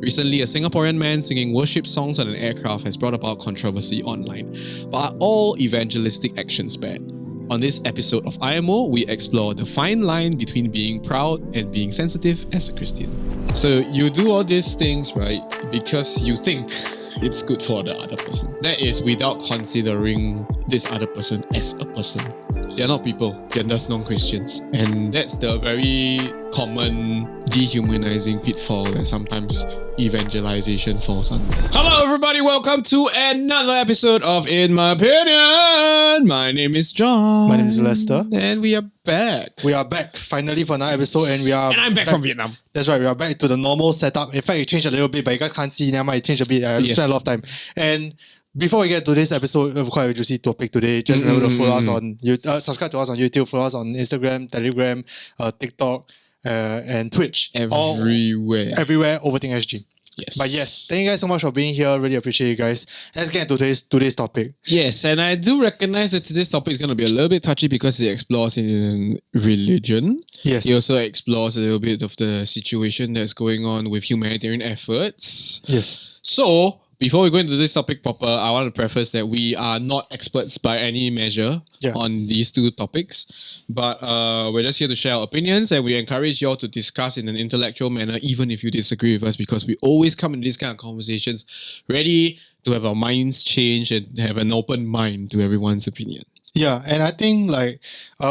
Recently, a Singaporean man singing worship songs on an aircraft has brought about controversy online. But are all evangelistic actions bad? On this episode of IMO, we explore the fine line between being proud and being sensitive as a Christian. So you do all these things, right, because you think it's good for the other person. That is without considering this other person as a person. They're not people, they're just non-Christians. And that's the very common dehumanizing pitfall that sometimes evangelization falls under. Hello everybody, welcome to another episode of In My Opinion. My name is John. My name is Lester. And we are back. We are back finally for another episode and I'm back from Vietnam. That's right, we are back to the normal setup. In fact, it changed a little bit, but you guys can't see. Never mind, it changed a bit. I spent a lot of time. And before we get to this episode of quite a juicy topic today, just remember to follow us on subscribe to us on YouTube, follow us on Instagram, Telegram, TikTok, and Twitch. Everywhere, Overthink SG. Yes. But yes, thank you guys so much for being here. Really appreciate you guys. Let's get into today's topic. Yes, and I do recognize that today's topic is going to be a little bit touchy because it explores in religion. Yes. It also explores a little bit of the situation that's going on with humanitarian efforts. Yes. So, before we go into this topic proper, I want to preface that we are not experts by any measure on these two topics, but we're just here to share our opinions, and we encourage you all to discuss in an intellectual manner, even if you disagree with us, because we always come in these kind of conversations ready to have our minds change and have an open mind to everyone's opinion. Yeah, and I think like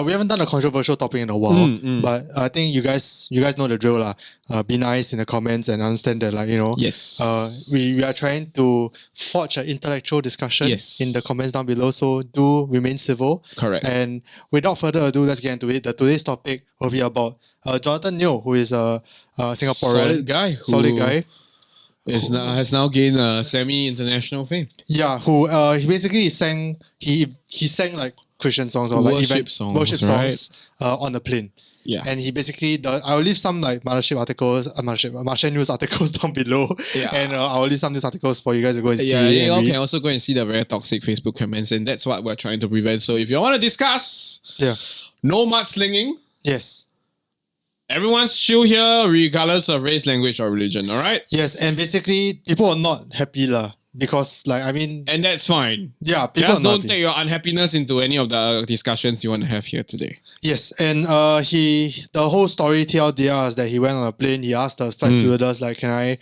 we haven't done a controversial topic in a while, but I think you guys know the drill lah. Be nice in the comments and understand that, like, you know, we are trying to forge an intellectual discussion in the comments down below. So do remain civil. Correct. And without further ado, let's get into it. Today's topic will be about Jonathan Neo, who is a Singaporean solid guy. Has now gained semi-international fame. Yeah, who he basically sang like Christian songs or like worship songs on the plane. Yeah, and he basically I'll leave some like Mothership news articles down below. Yeah, and I'll leave some news articles for you guys to go and see. Yeah, you all can also go and see the very toxic Facebook comments, and that's what we're trying to prevent. So if you want to discuss, no mudslinging. Yes. Everyone's chill here, regardless of race, language, or religion, alright? Yes, and basically, people are not happy lah. Because, like, I mean... And that's fine. Yeah, people just don't take your unhappiness into any of the discussions you want to have here today. Yes, and the whole story TLDR is that he went on a plane, he asked the flight stewardess, like, can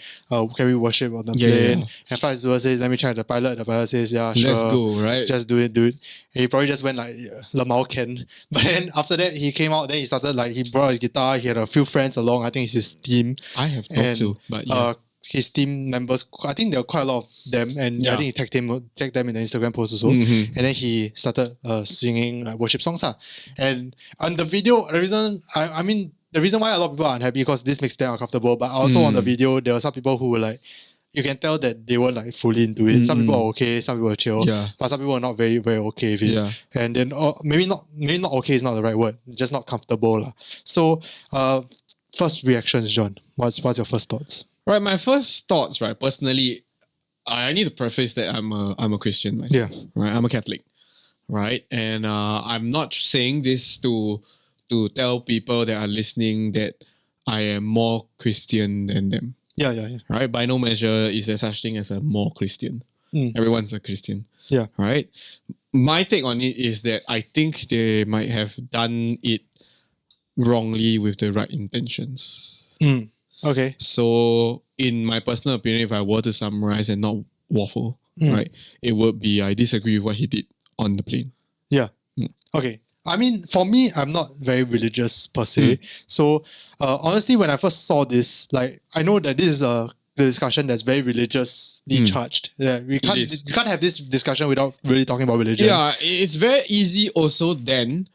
we worship on the plane? Yeah. And flight stewardess says, let me try the pilot. The pilot says, yeah, sure. Let's go, right? Just do it, dude. And he probably just went like, Lamau Ken. But then after that, he came out, then he started like, he brought his guitar, he had a few friends along, I think it's his team. I have talked to, but yeah. His team members, I think there are quite a lot of them, and I think he tagged them in the Instagram post also. And then he started singing like worship songs. And on the video, the reason why a lot of people are unhappy because this makes them uncomfortable, but also on the video, there are some people who were like, you can tell that they weren't like fully into it. Some people are okay, some people are chill, but some people are not very, very okay with it. Yeah. And then maybe not okay is not the right word, just not comfortable. So first reactions, John. What's your first thoughts? Right, my first thoughts, right, personally, I need to preface that I'm a Christian myself. Yeah. Right, I'm a Catholic. Right? And I'm not saying this to tell people that are listening that I am more Christian than them. Yeah. Right? By no measure is there such thing as a more Christian. Everyone's a Christian. Yeah. Right? My take on it is that I think they might have done it wrongly with the right intentions. Okay. So, in my personal opinion, if I were to summarize and not waffle, right, it would be I disagree with what he did on the plane. Yeah. Okay. I mean, for me, I'm not very religious per se. So, honestly, when I first saw this, like, I know that this is the discussion that's very religiously charged. Yeah, you can't have this discussion without really talking about religion. Yeah, it's very easy also then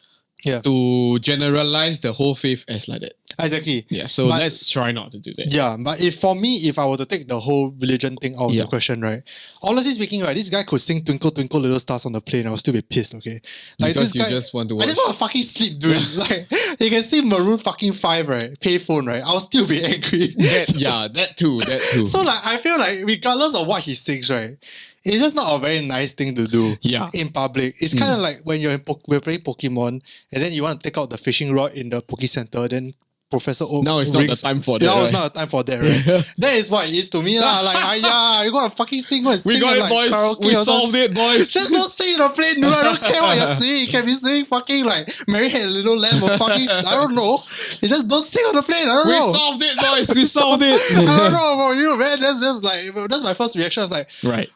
to generalize the whole faith as like that. Exactly. Yeah, so let's try not to do that. Yeah, but if I were to take the whole religion thing out of the question, right? Honestly speaking, right, this guy could sing Twinkle Twinkle Little Stars on the plane, I would still be pissed, okay? Like, because you just want to watch. I just want to fucking sleep, dude. Like, you can see Maroon fucking 5, right? Payphone, right? I'll still be angry. That too. So like, I feel like regardless of what he sings, right, it's just not a very nice thing to do in public. It's kind of like when we're playing Pokemon and then you want to take out the fishing rod in the Poke Center, then Professor Oak. Now it's not the time for that. Now right? it's not the time for that, right? That is what it is to me. Like, you gotta fucking sing. Go and We sing got at, it, like, boys. karaoke We or solved something. it, boys. Just don't sing in the plane, dude. I don't care what you're singing. You can be singing fucking like Mary Had a Little Lamb or fucking, I don't know. You just don't sing on the plane. I don't We know. solved it, boys. We solved it. I don't know about you, man. That's just like, that's my first reaction. I was like, Right.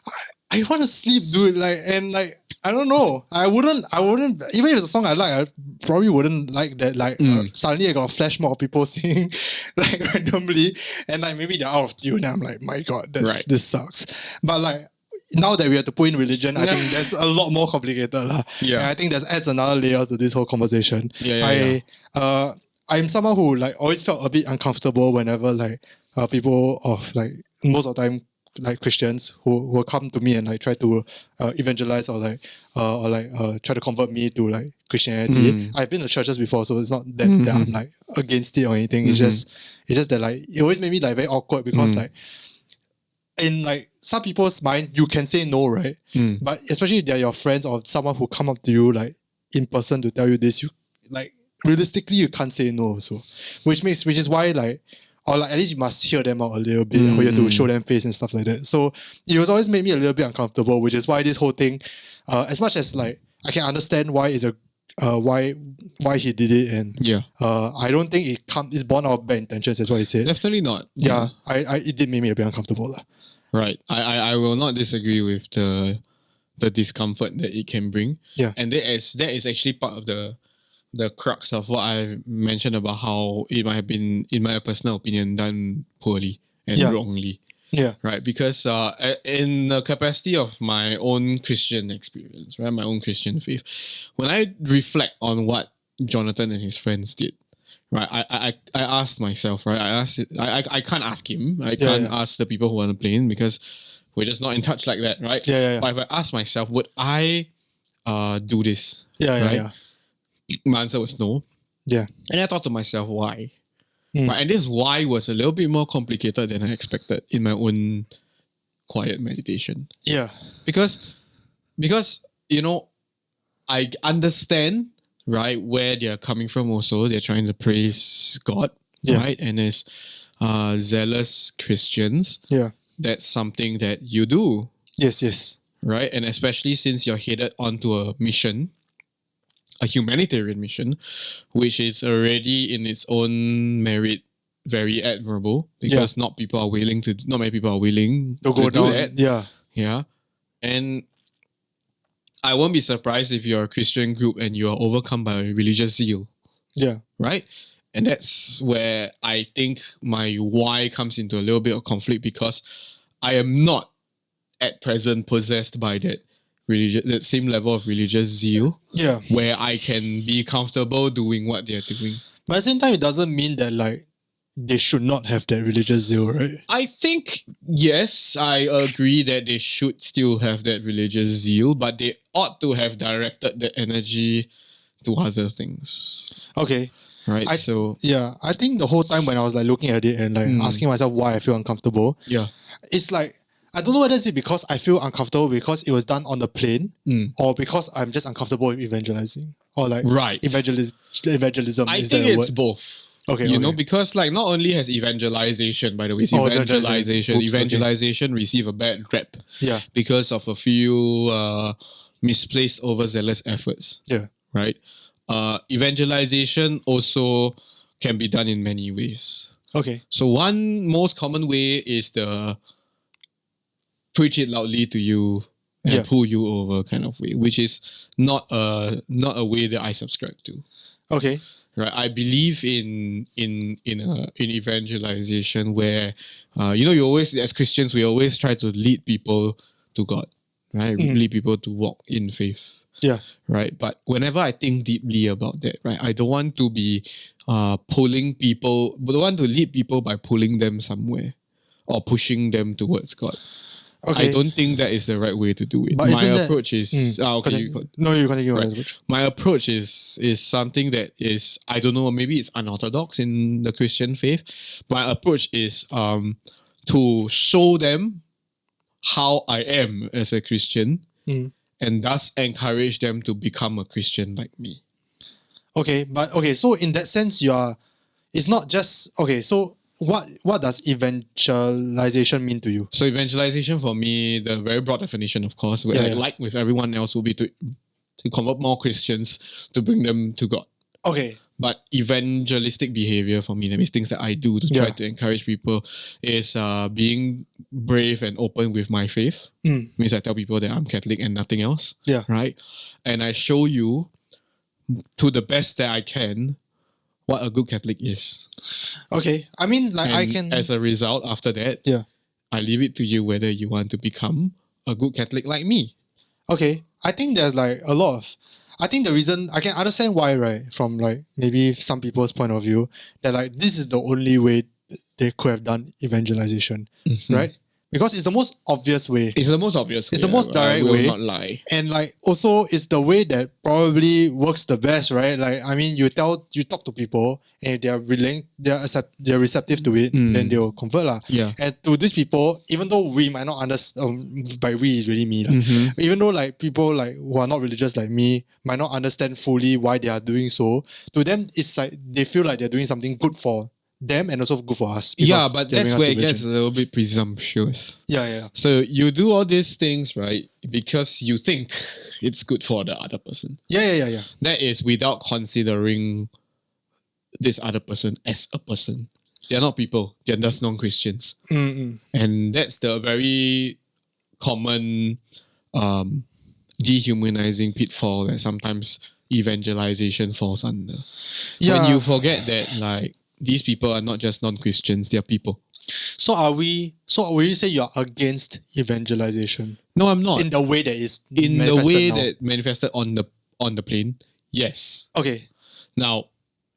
I want to sleep, dude. Like, and like, I don't know. I wouldn't, even if it's a song I like, I probably wouldn't like that. Like, suddenly I got a flash mob of people singing, like, randomly. And like, maybe they're out of tune. And I'm like, my God, this sucks. But like, now that we have to put in religion, I think that's a lot more complicated. Yeah. And I think that adds another layer to this whole conversation. I'm someone who like always felt a bit uncomfortable whenever like people of like most of the time like Christians who will come to me and like try to evangelize or try to convert me to like Christianity. I've been to churches before, so it's not that, that I'm like against it or anything. It's just that like it always made me like very awkward because like in like some people's mind you can say no, right? But especially if they're your friends or someone who come up to you like in person to tell you this, you like realistically you can't say no also. Which is why like, or like at least you must hear them out a little bit, or you have to show them face and stuff like that. So it was always made me a little bit uncomfortable, which is why this whole thing, as much as like I can understand why why he did it, and I don't think it's born out of bad intentions. That's what he said. Definitely not. Yeah, it did make me a bit uncomfortable. Right. I will not disagree with the discomfort that it can bring. Yeah. And that is actually part of the crux of what I mentioned about how it might have been, in my personal opinion, done poorly and wrongly. Yeah. Right. Because in the capacity of my own Christian experience, right, my own Christian faith, when I reflect on what Jonathan and his friends did, right, I asked myself, right, I can't ask him, I can't ask the people who are on the plane because we're just not in touch like that, right? But if I ask myself, would I do this? Right? My answer was no. Yeah. And I thought to myself, why? Right? And this why was a little bit more complicated than I expected in my own quiet meditation. Yeah. Because you know, I understand, right, where they're coming from also. They're trying to praise God, right? And as zealous Christians, that's something that you do. Yes. Right? And especially since you're headed onto a mission, a humanitarian mission, which is already in its own merit very admirable because not many people are willing to go down that. Yeah. And I won't be surprised if you're a Christian group and you are overcome by religious zeal. Yeah. Right? And that's where I think my why comes into a little bit of conflict because I am not at present possessed by that same level of religious zeal. Yeah. Where I can be comfortable doing what they're doing. But at the same time, it doesn't mean that like they should not have that religious zeal, right? I think, yes, I agree that they should still have that religious zeal, but they ought to have directed the energy to other things. Okay. Right. I think the whole time when I was like looking at it and like asking myself why I feel uncomfortable, it's like I don't know whether it's because I feel uncomfortable because it was done on the plane or because I'm just uncomfortable with evangelizing or like evangelism. I think it's both. Okay, you know, because like not only has evangelization, by the way, it's evangelization receive a bad rep because of a few misplaced overzealous efforts. Yeah. Right? Evangelization also can be done in many ways. Okay. So one most common way is the preach it loudly to you and pull you over kind of way, which is not a way that I subscribe to. Okay. Right. I believe in evangelization where you always, as Christians, we always try to lead people to God. Right? Lead people to walk in faith. Yeah. Right. But whenever I think deeply about that, right, I don't want to be pulling people, but I want to lead people by pulling them somewhere or pushing them towards God. Okay. I don't think that is the right way to do it. But my approach is you continue. Right. My approach is something that is, I don't know, maybe it's unorthodox in the Christian faith. My approach is to show them how I am as a Christian and thus encourage them to become a Christian like me. Okay, but so in that sense, you are it's not just okay. So what does evangelization mean to you? So evangelization for me, the very broad definition, of course, like with everyone else, will be to convert more Christians to bring them to God. Okay. But evangelistic behaviour for me, that means things that I do to try to encourage people, is being brave and open with my faith. Means I tell people that I'm Catholic and nothing else. Yeah. Right? And I show you to the best that I can what a good Catholic is. Okay. I mean, like, and I can... as a result, after that, I leave it to you whether you want to become a good Catholic like me. Okay. I think there's like a lot of... I think the reason... I can understand why, right? From like maybe some people's point of view, that like this is the only way they could have done evangelization, right? Because it's the most obvious way. It's the most obvious way. It's the most direct way. I will not lie. And like also it's the way that probably works the best, right? Like, I mean, you talk to people and if they're willing, they're receptive to it, then they'll convert lah. Yeah. And to these people, even though we might not understand, by we is really me lah. Even though like people like who are not religious like me might not understand fully why they are doing so, to them it's like they feel like they're doing something good for them and also good for us. Yeah, but that's where it gets a little bit presumptuous. Yeah. So you do all these things, right, because you think it's good for the other person. Yeah. That is without considering this other person as a person. They're not people. They're just non-Christians. And that's the very common dehumanizing pitfall that sometimes evangelization falls under. Yeah. When you forget that, like, these people are not just non-Christians, they are people. So will you say you're against evangelization? No, I'm not. In the way that is In the way now? that manifested on the plane, yes. Okay. Now,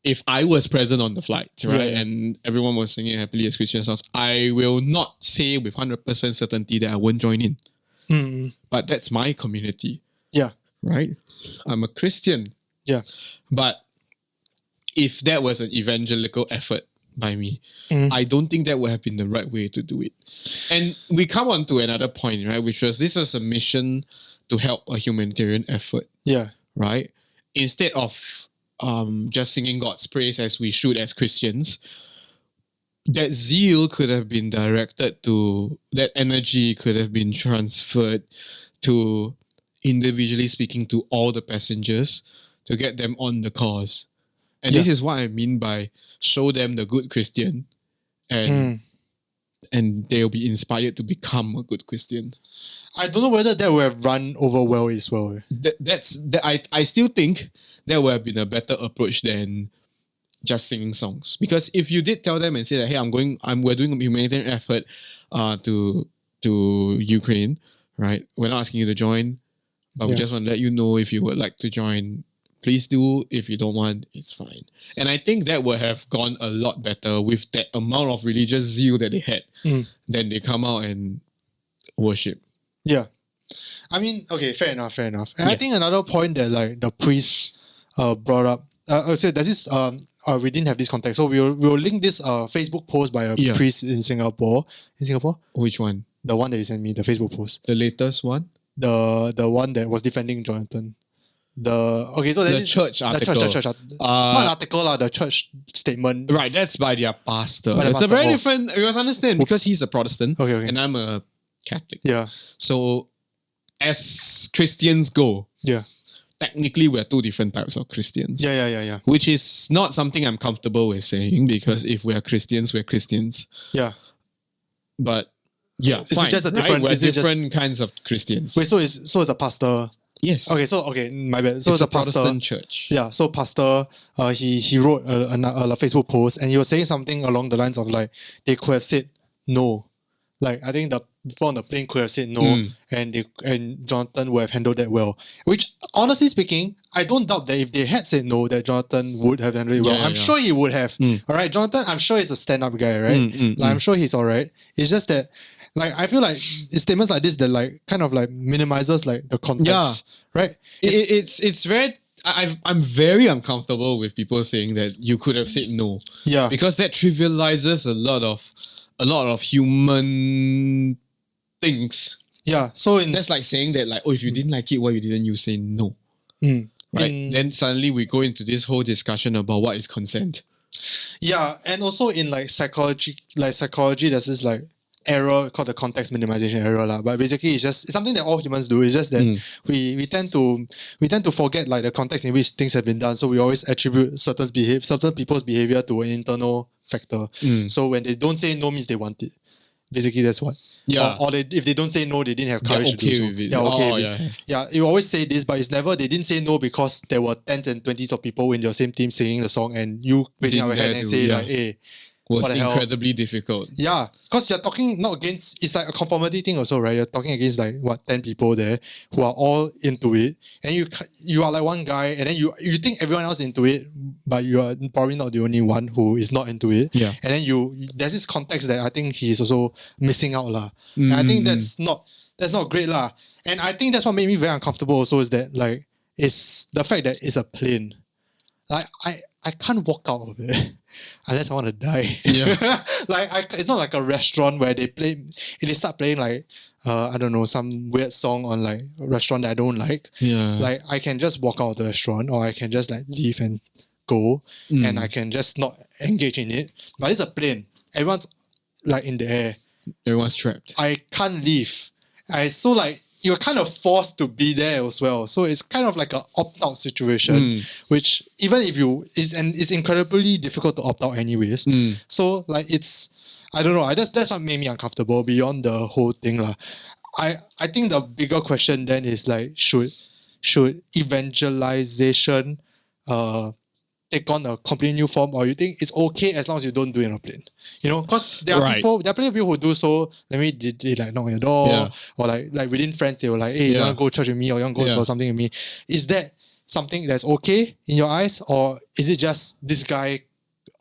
if I was present on the flight, right, Yeah. and everyone was singing happily as Christian songs, I will not say with 100% certainty that I won't join in. But that's my community. Yeah. Right? I'm a Christian. Yeah. But if that was an evangelical effort by me, I don't think that would have been the right way to do it. And we come on to another point, right, which was this is a mission to help a humanitarian effort. Yeah. Right? Instead of just singing God's praise as we should as Christians, that zeal could have been directed to, that energy could have been transferred to, individually speaking, to all the passengers to get them on the cause. And this is what I mean by show them the good Christian and they'll be inspired to become a good Christian. I don't know whether that would have run over well as well. I still think that would have been a better approach than just singing songs. Because if you did tell them and say that, hey, we're doing a humanitarian effort to Ukraine, right? We're not asking you to join, but we just want to let you know if you would like to join. Please do. If you don't want, it's fine. And I think that would have gone a lot better with that amount of religious zeal that they had. Then they come out and worship. Yeah. I mean, okay, fair enough. And I think another point that like the priest brought up, so there's this, we didn't have this context, so we'll link this Facebook post by a priest in Singapore. In Singapore? Which one? The one that you sent me, the Facebook post. The latest one? The one that was defending Jonathan. The church article. The church article. Not an article, the church statement. Right, that's by their pastor. By the It's pastor. a very different, you must understand, because he's a Protestant Okay. and I'm a Catholic. Yeah. So as Christians go, technically we're two different types of Christians. Yeah. Which is not something I'm comfortable with saying, because if we're Christians, we're Christians. Yeah. But yeah, is it just a different? We're different kinds of Christians. Wait, so it's a pastor. Yes. Okay, my bad. So it's a pastor. Protestant church. Yeah, so pastor, he wrote a Facebook post and he was saying something along the lines of like, they could have said no. Like, I think the people on the plane could have said no and Jonathan would have handled that well. Which, honestly speaking, I don't doubt that if they had said no, that Jonathan would have handled it well. I'm sure he would have. Alright, Jonathan, I'm sure he's a stand-up guy, right? I'm sure he's alright. It's just that, like, I feel like statements like this that like kind of like minimizes like the context, right? It's very. I'm very uncomfortable with people saying that you could have said no. Yeah, because that trivializes a lot of human things. Yeah, so that's like saying that like, oh, if you didn't like it, why didn't you say no? Right? Then suddenly we go into this whole discussion about what is consent. Yeah, and also in like psychology, there's this like error called the context minimization error lah. But basically, it's something that all humans do. It's just that we tend to forget like the context in which things have been done. So we always attribute certain people's behavior to an internal factor. So when they don't say no, means they want it. Basically, that's what. Yeah. Or if they don't say no, they didn't have courage to do so. With it. They're okay with yeah. it. Yeah, you always say this, but it's never, they didn't say no because there were tens and twenties of people in your same team singing the song and you raising your hand and say like, hey, was what the hell? incredibly difficult. Yeah, because you're talking not against, it's like a conformity thing also, right? You're talking against like, 10 people there who are all into it. And you are like one guy and then you think everyone else is into it, but you are probably not the only one who is not into it. Yeah. And then there's this context that I think he is also missing out lah. And I think that's not great lah. And I think that's what made me very uncomfortable also is that like, it's the fact that it's a plane. Like I can't walk out of it unless I want to die. Yeah. It's not like a restaurant where they start playing like I don't know, some weird song on like a restaurant that I don't like. Yeah. Like I can just walk out of the restaurant or I can just like leave and go and I can just not engage in it. But it's a plane. Everyone's like in the air. Everyone's trapped. I can't leave. So like you're kind of forced to be there as well. So it's kind of like an opt-out situation, which even if it's incredibly difficult to opt out anyways. So like I don't know. That's what made me uncomfortable beyond the whole thing lah. I think the bigger question then is like, should evangelization take on a completely new form, or you think it's okay as long as you don't do it on a plane? You know, because there are plenty of people who do so. Maybe they like knock on your door, or like within friends they were like, hey, you wanna go to church with me, or you wanna go for something with me? Is that something that's okay in your eyes, or is it just this guy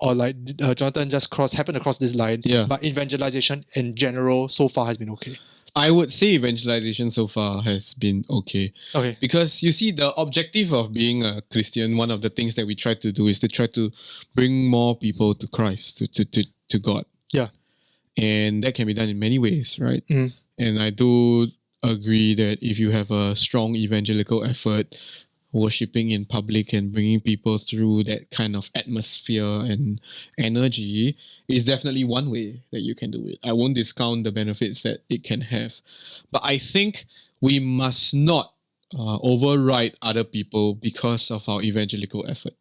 or like Jonathan just happened to cross this line? But evangelization in general so far has been okay. I would say evangelization so far has been okay. Okay. Because you see, the objective of being a Christian, one of the things that we try to do is to try to bring more people to Christ, to God. Yeah. And that can be done in many ways, right? And I do agree that if you have a strong evangelical effort, worshipping in public and bringing people through that kind of atmosphere and energy is definitely one way that you can do it. I won't discount the benefits that it can have. But I think we must not override other people because of our evangelical effort.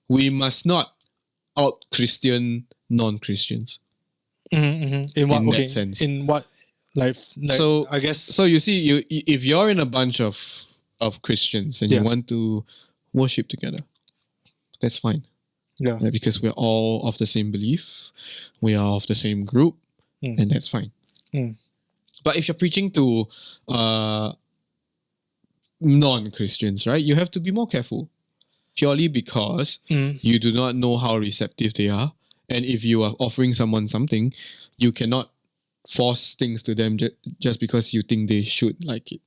We must not out-Christian non-Christians. In that sense. In what? Like so, I guess... So you see, if you're in a bunch of Christians and you want to worship together, that's fine. Yeah. Because we're all of the same belief, we are of the same group, and that's fine. But if you're preaching to non-Christians, right, you have to be more careful. Purely because you do not know how receptive they are. And if you are offering someone something, you cannot force things to them just because you think they should like it.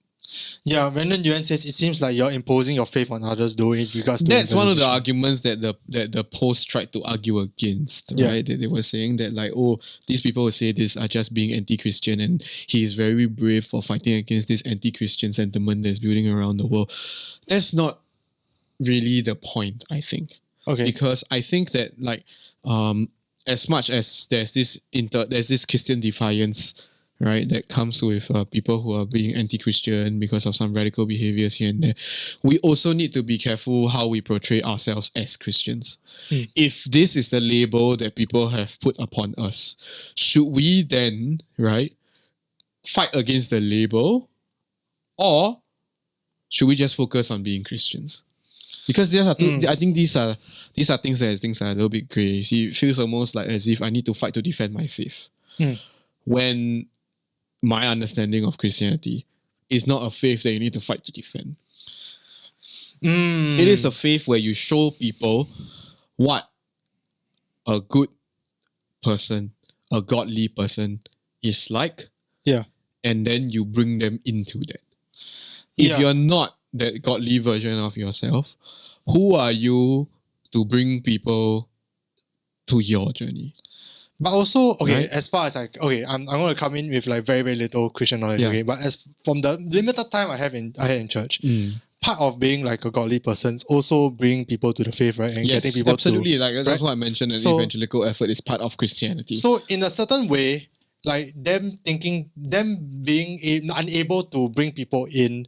Yeah, Brandon Yuan says it seems like you're imposing your faith on others though in regards to... That's one of the arguments that the post tried to argue against, right? They were saying that like, oh, these people who say this are just being anti-Christian and he is very brave for fighting against this anti-Christian sentiment that's building around the world. That's not really the point, I think. Okay. Because I think that like as much as there's this Christian defiance, right, that comes with people who are being anti-Christian because of some radical behaviors here and there, we also need to be careful how we portray ourselves as Christians. If this is the label that people have put upon us, should we then, right, fight against the label, or should we just focus on being Christians? Because I think these are things that are a little bit grey. See, it feels almost like as if I need to fight to defend my faith. When my understanding of Christianity is not a faith that you need to fight to defend. It is a faith where you show people what a good person, a godly person is like. Yeah. And then you bring them into that. If you're not that godly version of yourself, who are you to bring people to your journey? But also, as far as I'm going to come in with like very, very little Christian knowledge, but as from the limited time I had in church, part of being like a godly person is also bringing people to the faith, right? And getting people absolutely. to... Like that's right? what I mentioned. An So- evangelical effort is part of Christianity. So in a certain way, like them being unable to bring people in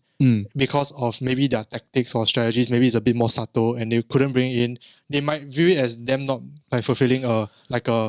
because of maybe their tactics or strategies, maybe it's a bit more subtle and they couldn't bring in, they might view it as them not like fulfilling a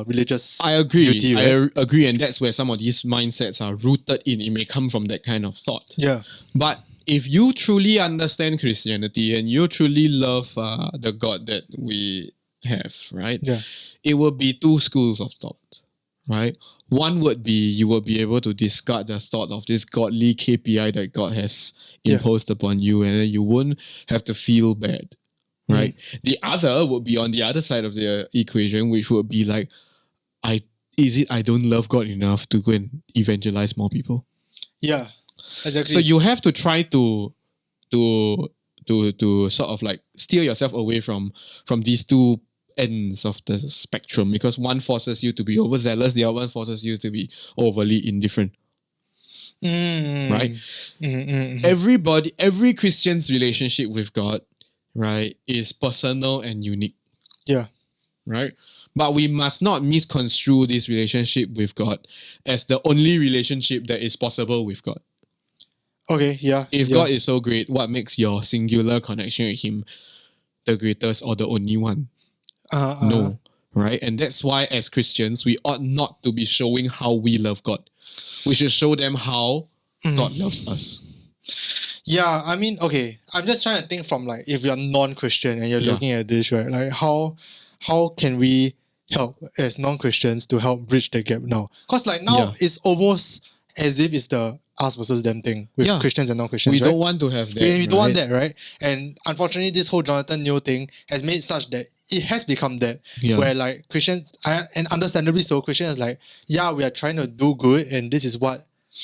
religious I agree. duty, right? I agree, and that's where some of these mindsets are rooted in. It may come from that kind of thought. Yeah. But if you truly understand Christianity and you truly love the God that we have, right? Yeah. It will be two schools of thought, right? One would be you will be able to discard the thought of this godly KPI that God has imposed upon you, and then you won't have to feel bad, right? The other would be on the other side of the equation, which would be like, I don't love God enough to go and evangelize more people. Yeah. Exactly. So you have to try to sort of like steer yourself away from these two ends of the spectrum, because one forces you to be overzealous, the other one forces you to be overly indifferent. Right? Every Christian's relationship with God, right, is personal and unique. Yeah. Right? But we must not misconstrue this relationship with God as the only relationship that is possible with God. Okay, yeah. If God is so great, what makes your singular connection with Him the greatest or the only one? No, right? And that's why as Christians, we ought not to be showing how we love God. We should show them how God loves us. Yeah, I mean, okay, I'm just trying to think from like, if you're non-Christian and you're looking at this, right? Like how can we help as non-Christians to help bridge the gap now? Because like now it's almost as if it's the us versus them thing with Christians and non-Christians. We right? don't want to have that. We don't want that, right? And unfortunately, this whole Jonathan Neo thing has made such that it has become that where like Christians, and understandably so, Christians like, yeah, we are trying to do good, and this is what,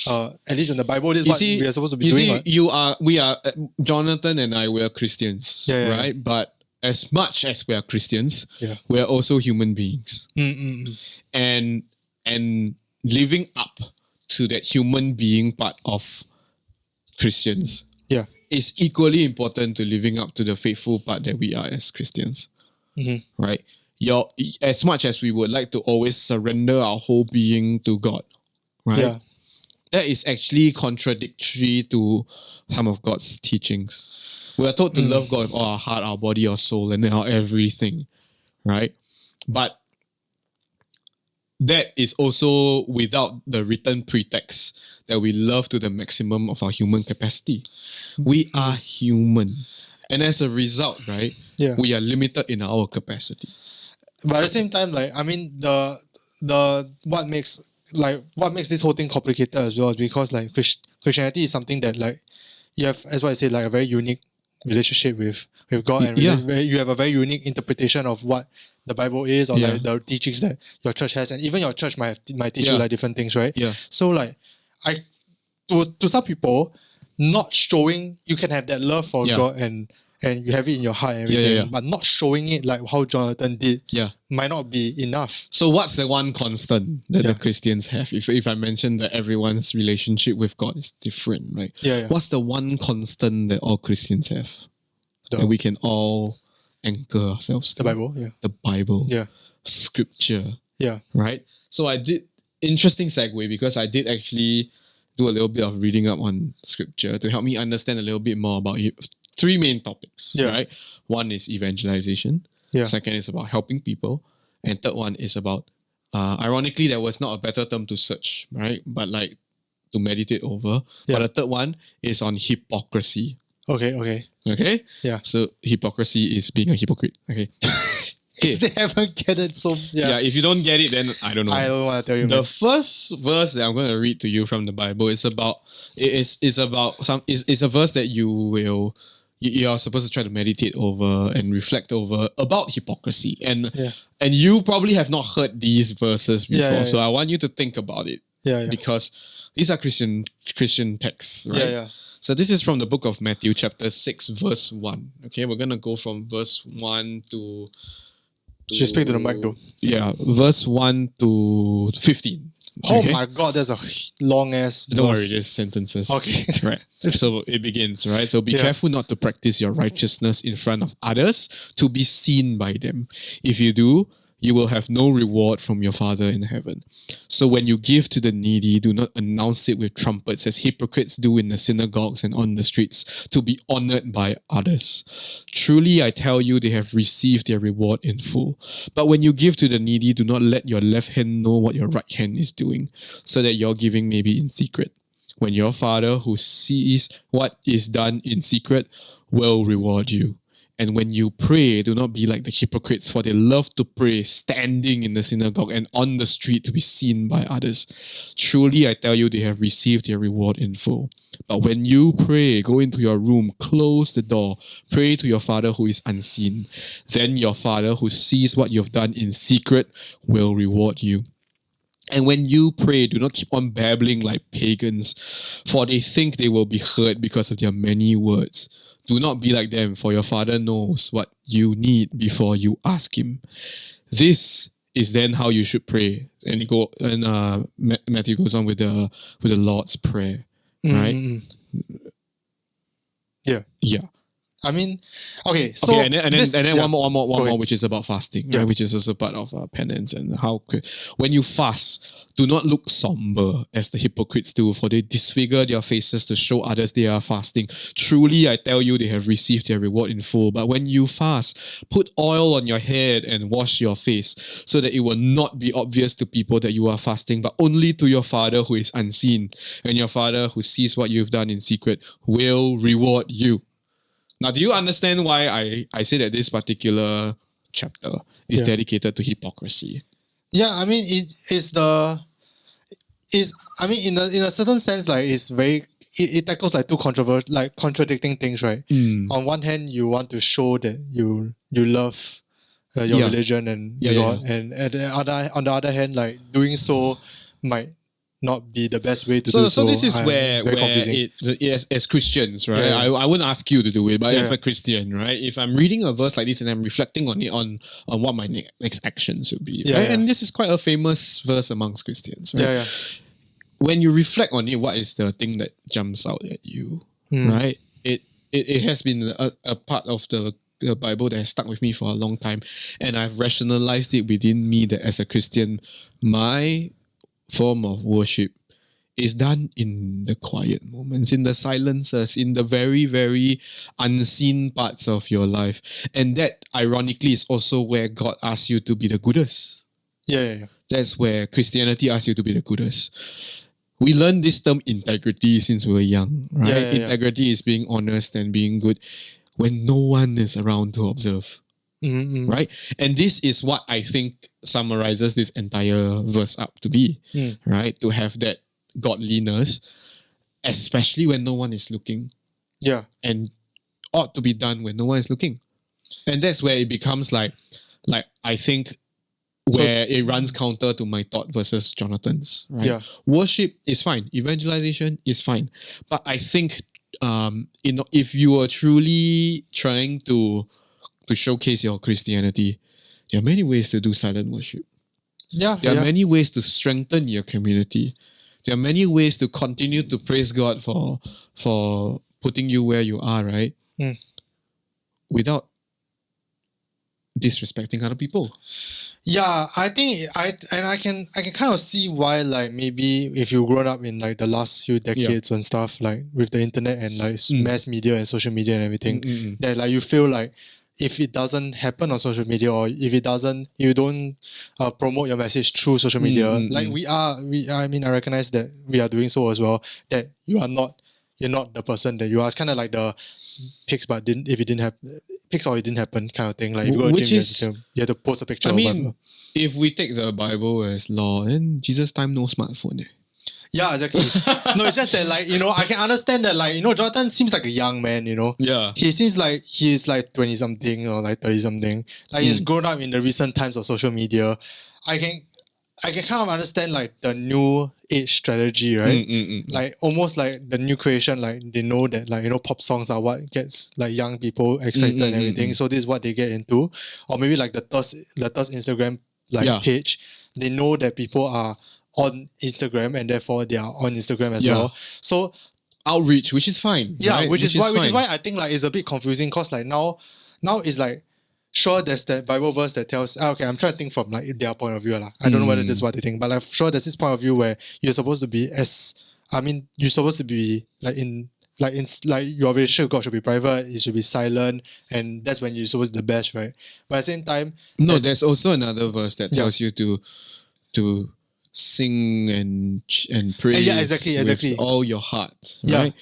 at least in the Bible, this is what we are supposed to be doing. Jonathan and I, we are Christians, right? But as much as we are Christians, we are also human beings, and living up to that human being part of Christians is equally important to living up to the faithful part that we are as Christians, right? As much as we would like to always surrender our whole being to God, right? That is actually contradictory to some of God's teachings. We are told to love God with all our heart, our body, our soul, and our everything, right? But that is also without the written pretext that we love to the maximum of our human capacity. We are human. And as a result, right, we are limited in our capacity. But at the same time, like, I mean, what makes this whole thing complicated as well is because like Christianity is something that like you have, as what I said, like a very unique relationship with God, and you have a very unique interpretation of what the Bible is, or like the teachings that your church has, and even your church might teach you like different things, right? So like to some people, not showing, you can have that love for God and you have it in your heart and everything, but not showing it like how Jonathan did might not be enough. So what's the one constant that the Christians have? If I mention that everyone's relationship with God is different, right? What's the one constant that all Christians have? That we can all anchor ourselves to? The Bible, The Bible. Scripture. Right? So I did, interesting segue, because I did actually do a little bit of reading up on scripture to help me understand a little bit more about three main topics, right? One is evangelization. Second is about helping people. And third one is about, ironically, there was not a better term to search, right? But like to meditate over. But the third one is on hypocrisy. Okay. Yeah. So hypocrisy is being a hypocrite. Okay. If they haven't get it, so if you don't get it, then I don't know. I don't want to tell you. The first verse that I'm going to read to you from the Bible is about it's a verse that you are supposed to try to meditate over and reflect over about hypocrisy, and you probably have not heard these verses before, so I want you to think about it, because these are Christian texts, right? So this is from the book of Matthew, chapter 6, verse 1. Okay, we're gonna go from verse 1 to just speak to the mic though. Yeah, verse 1 to 15. Oh Okay? my god, there's a long ass. Don't worry, there's sentences. Okay. Right. So it begins, right? So be careful not to practice your righteousness in front of others to be seen by them. If you do, you will have no reward from your Father in heaven. So when you give to the needy, do not announce it with trumpets as hypocrites do in the synagogues and on the streets to be honored by others. Truly, I tell you, they have received their reward in full. But when you give to the needy, do not let your left hand know what your right hand is doing, so that your giving may be in secret. When your Father who sees what is done in secret will reward you. And when you pray, do not be like the hypocrites, for they love to pray standing in the synagogue and on the street to be seen by others. Truly, I tell you, they have received their reward in full. But when you pray, go into your room, close the door, pray to your Father who is unseen. Then your Father who sees what you have done in secret will reward you. And when you pray, do not keep on babbling like pagans, for they think they will be heard because of their many words. Do not be like them, for your Father knows what you need before you ask Him. This is then how you should pray. And Matthew goes on with the Lord's Prayer, right? Mm-hmm. Yeah. Yeah. I mean, okay, so and then one more, which is about fasting, Yeah. right? Which is also part of penance and when you fast, do not look somber as the hypocrites do, for they disfigure their faces to show others they are fasting. Truly, I tell you, they have received their reward in full. But when you fast, put oil on your head and wash your face, so that it will not be obvious to people that you are fasting, but only to your Father who is unseen. And your Father who sees what you've done in secret will reward you. Now, do you understand why I say that this particular chapter is dedicated to hypocrisy? Yeah, I mean, in a certain sense, like it tackles like two contradicting things, right? On one hand, you want to show that you love your religion and God, and on the other hand, like doing so might not be the best way to do so. So this is where confusing. as Christians, right? I wouldn't ask you to do it, but as a Christian, right? If I'm reading a verse like this and I'm reflecting on it on what my next actions would be, right? And this is quite a famous verse amongst Christians, right? When you reflect on it, what is the thing that jumps out at you, right? It has been a part of the Bible that has stuck with me for a long time, and I've rationalized it within me that as a Christian, my form of worship is done in the quiet moments, in the silences, in the very, very unseen parts of your life. And that, ironically, is also where God asks you to be the goodest. That's where Christianity asks you to be the goodest. We learn this term integrity since we were young, right? Integrity is being honest and being good when no one is around to observe. Right? And this is what I think summarizes this entire verse up to be, right? To have that godliness, especially when no one is looking. And ought to be done when no one is looking. And that's where it becomes like I think where it runs counter to my thought versus Jonathan's, right? Worship is fine. Evangelization is fine. But I think if you are truly trying to showcase your Christianity, there are many ways to do silent worship. There are many ways to strengthen your community. There are many ways to continue to praise God for putting you where you are, right? Without disrespecting other people. Yeah, I think I can kind of see why, like, maybe if you grown up in like the last few decades and stuff, like with the internet and like mass media and social media and everything, that like you feel like if it doesn't happen on social media, or if you don't promote your message through social media, like I mean, I recognize that we are doing so as well, that you're not the person that you are. It's kind of like the pics, but if it didn't happen, pics or it didn't happen kind of thing. Like if you go to gym, you have to post a picture. I mean, if we take the Bible as law, then Jesus' time no smartphone. Yeah, exactly. No, it's just that, like, you know, I can understand that, like, you know, Jonathan seems like a young man, you know. He seems like he's like 20 something or like 30 something. Like he's grown up in the recent times of social media. I can kind of understand like the new age strategy, right? Like almost like the new creation, like they know that, like, you know, pop songs are what gets like young people excited and everything. So this is what they get into. Or maybe like the Thirst Instagram like page. They know that people are on Instagram, and therefore they are on Instagram as Yeah. well. So Outreach, which is fine. yeah, right? which is why fine. I think like it's a bit confusing, because like now it's like, sure, there's that Bible verse that tells, okay, I'm trying to think from like their point of view lah. I don't know whether this is what they think, but like sure, there's this point of view where you're supposed to be you're supposed to be like your relationship with God should be private, it should be silent, and that's when you're supposed to be the best, right? But at the same time, No, there's also another verse that tells you to sing and praise exactly. with all your heart. Yeah. Right?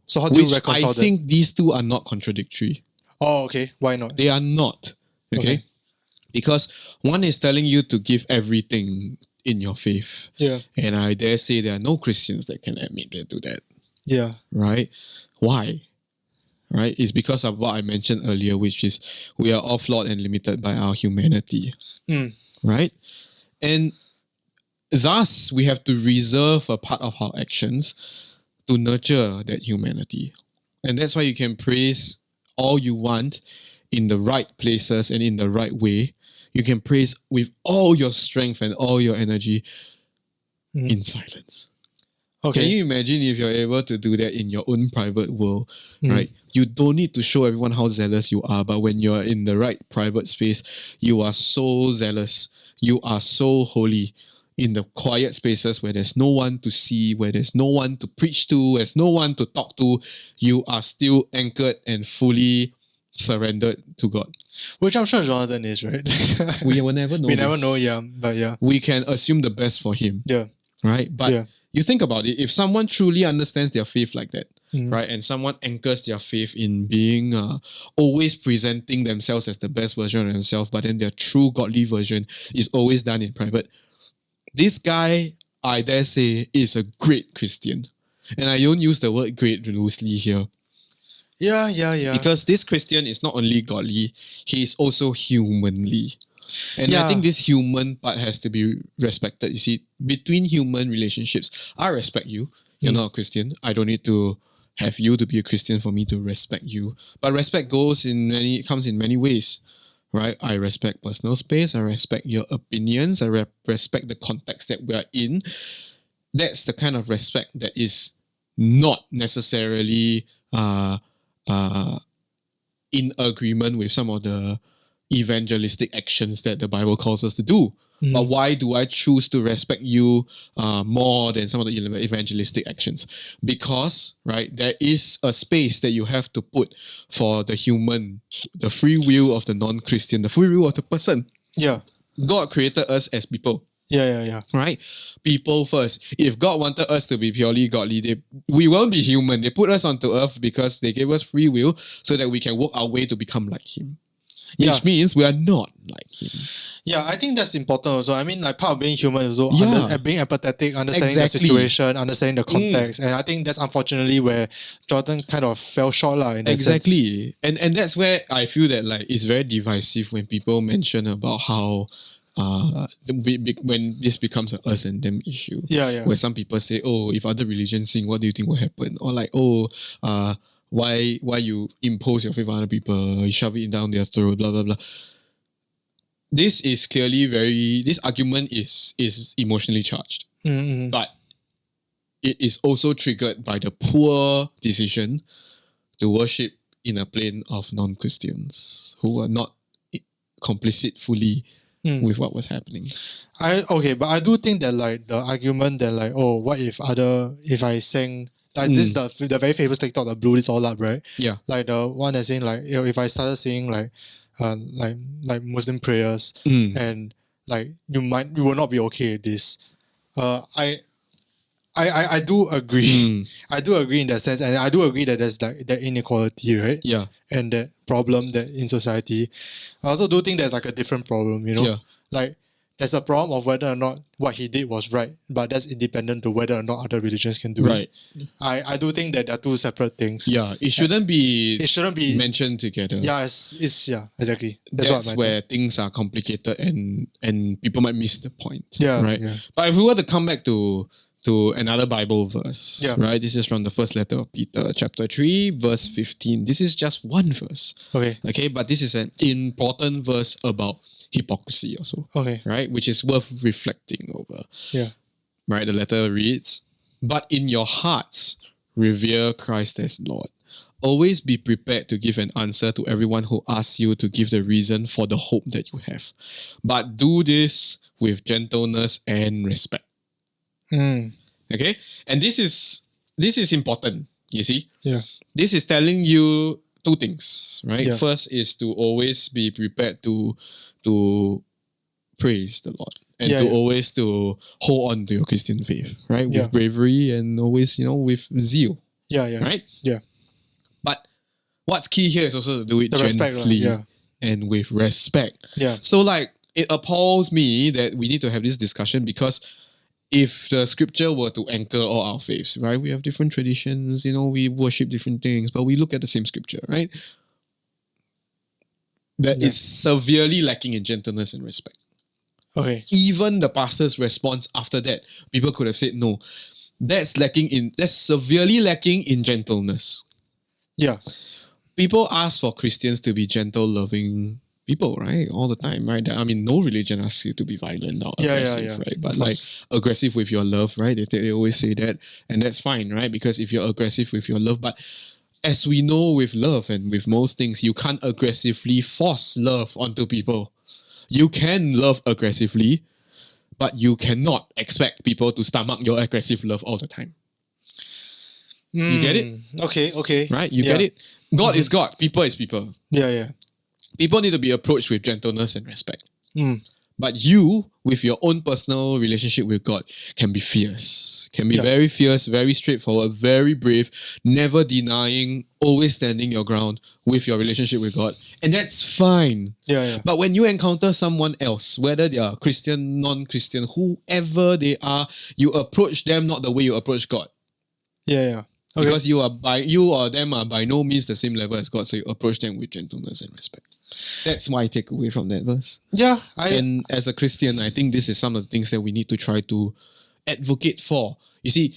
So how do you Which reconcile I that? think these two are not contradictory. Oh, okay. Why not? They are not. Okay? Because one is telling you to give everything in your faith. Yeah. And I dare say there are no Christians that can admit they do that. Yeah. Right? Why? Right? It's because of what I mentioned earlier, which is we are all flawed and limited by our humanity. Right? And thus, we have to reserve a part of our actions to nurture that humanity. And that's why you can praise all you want in the right places and in the right way. You can praise with all your strength and all your energy in silence. Okay. Can you imagine if you're able to do that in your own private world, right? You don't need to show everyone how zealous you are, but when you're in the right private space, you are so zealous. You are so holy in the quiet spaces where there's no one to see, where there's no one to preach to, there's no one to talk to. You are still anchored and fully surrendered to God. Which I'm sure Jonathan is, right? We will never know. We never know, yeah. But yeah. We can assume the best for him. Yeah. Right? But you think about it, if someone truly understands their faith like that, right, and someone anchors their faith in being always presenting themselves as the best version of themselves, but then their true godly version is always done in private. This guy, I dare say, is a great Christian. And I don't use the word great loosely here. Yeah. Because this Christian is not only godly, he is also humanly. And I think this human part has to be respected. You see, between human relationships, I respect you. You're not a Christian. I don't need to have you to be a Christian for me to respect you. But respect comes in many ways, right? I respect personal space. I respect your opinions. I respect the context that we are in. That's the kind of respect that is not necessarily in agreement with some of the evangelistic actions that the Bible calls us to do. But why do I choose to respect you more than some of the evangelistic actions? Because, right, there is a space that you have to put for the human, the free will of the non-Christian, the free will of the person. Yeah. God created us as people. Yeah. Right? People first. If God wanted us to be purely godly, we won't be human. They put us onto earth because they gave us free will so that we can work our way to become like Him. Which means we are not like Him. Yeah, I think that's important also. I mean, like part of being human is also being empathetic, understanding the situation, understanding the context. And I think that's unfortunately where Jordan kind of fell short in that sense. And that's where I feel that like it's very divisive when people mention about how when this becomes an us and them issue. Yeah. Where some people say, oh, if other religions sing, what do you think will happen? Or like, why you impose your faith on other people, you shove it down their throat, blah, blah, blah. This is clearly this argument is emotionally charged. But it is also triggered by the poor decision to worship in a plane of non-Christians who are not complicit fully with what was happening. But I do think that like the argument that like, oh, what if I sang like this is the very famous TikTok that blew this all up, right? Yeah. Like the one that's saying like, if I started singing like Muslim prayers and like you will not be okay with this. I do agree. I do agree in that sense, and I do agree that there's like that inequality, right? Yeah. And that problem that in society. I also do think there's like a different problem, you know? Yeah. Like there's a problem of whether or not what he did was right, but that's independent to whether or not other religions can do it. I do think that they're two separate things. Yeah, it shouldn't be mentioned together. Yeah, it's exactly. That's where things are complicated and people might miss the point. Yeah. Right. Yeah. But if we were to come back to another Bible verse, right? This is from the first letter of Peter, chapter 3, verse 15. This is just one verse. Okay, but this is an important verse about hypocrisy also. Okay. Right? Which is worth reflecting over. Yeah. right? The letter reads, "But in your hearts, revere Christ as Lord. Always be prepared to give an answer to everyone who asks you to give the reason for the hope that you have. But do this with gentleness and respect." Okay? And this is important, you see? Yeah. This is telling you two things, right? Yeah. First is to always be prepared to praise the Lord and always to hold on to your Christian faith, right? With bravery and always, with zeal. Yeah. Right? Yeah. But what's key here is also to do it gently and with respect. Yeah. So it appalls me that we need to have this discussion because if the scripture were to anchor all our faiths, right? We have different traditions, we worship different things, but we look at the same scripture, right? That is severely lacking in gentleness and respect. Okay. Even the pastor's response after that, people could have said, no, that's severely lacking in gentleness. Yeah. People ask for Christians to be gentle, loving people, right? All the time, right? I mean, no religion asks you to be violent or aggressive, right? But aggressive with your love, right? They always say that, and that's fine, right? Because if you're aggressive with your love, but as we know with love and with most things, you can't aggressively force love onto people. You can love aggressively, but you cannot expect people to stomach your aggressive love all the time. You get it? Okay. Right? You get it? God is God. People is people. Yeah. People need to be approached with gentleness and respect. But you, with your own personal relationship with God, can be fierce. Can be very fierce, very straightforward, very brave, never denying, always standing your ground with your relationship with God. And that's fine. Yeah. But when you encounter someone else, whether they are Christian, non-Christian, whoever they are, you approach them not the way you approach God. Yeah. Okay. Because you or them are by no means the same level as God, so you approach them with gentleness and respect. That's my takeaway from that verse. Yeah. And as a Christian, I think this is some of the things that we need to try to advocate for. You see,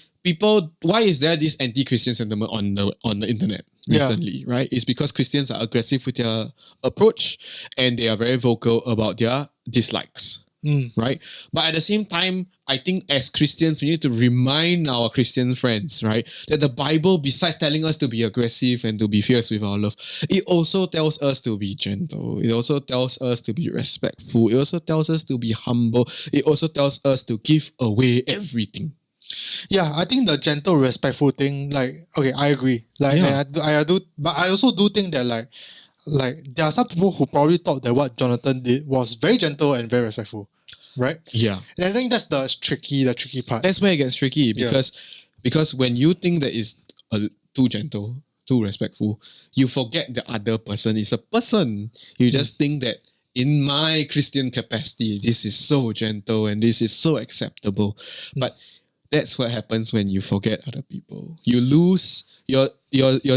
why is there this anti-Christian sentiment on the internet recently, right? It's because Christians are aggressive with their approach and they are very vocal about their dislikes. Right? But at the same time, I think as Christians, we need to remind our Christian friends, right, that the Bible, besides telling us to be aggressive and to be fierce with our love, it also tells us to be gentle. It also tells us to be respectful. It also tells us to be humble. It also tells us to give away everything. Yeah, I think the gentle, respectful thing, I agree. I do, but I also do think that there are some people who probably thought that what Jonathan did was very gentle and very respectful, right? Yeah. And I think that's the tricky part. That's where it gets tricky because when you think that is too gentle, too respectful, you forget the other person is a person. You just think that in my Christian capacity, this is so gentle and this is so acceptable. But that's what happens when you forget other people. You lose your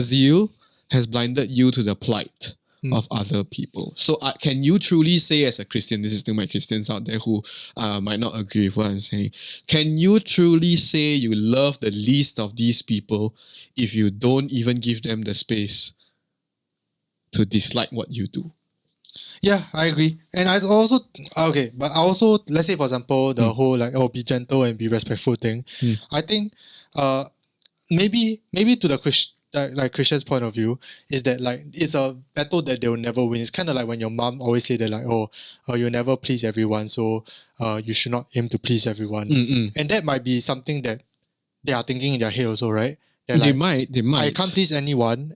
zeal has blinded you to the plight of other people. So can you truly say as a Christian, this is to my Christians out there who might not agree with what I'm saying, can you truly say you love the least of these people if you don't even give them the space to dislike what you do? Yeah, I agree. And I also, let's say for example, the whole be gentle and be respectful thing. I think maybe to the Christian's point of view is that it's a battle that they'll never win. It's kind of like when your mom always say that you'll never please everyone, so you should not aim to please everyone. And that might be something that they are thinking in their head also, right? They might. I can't please everyone,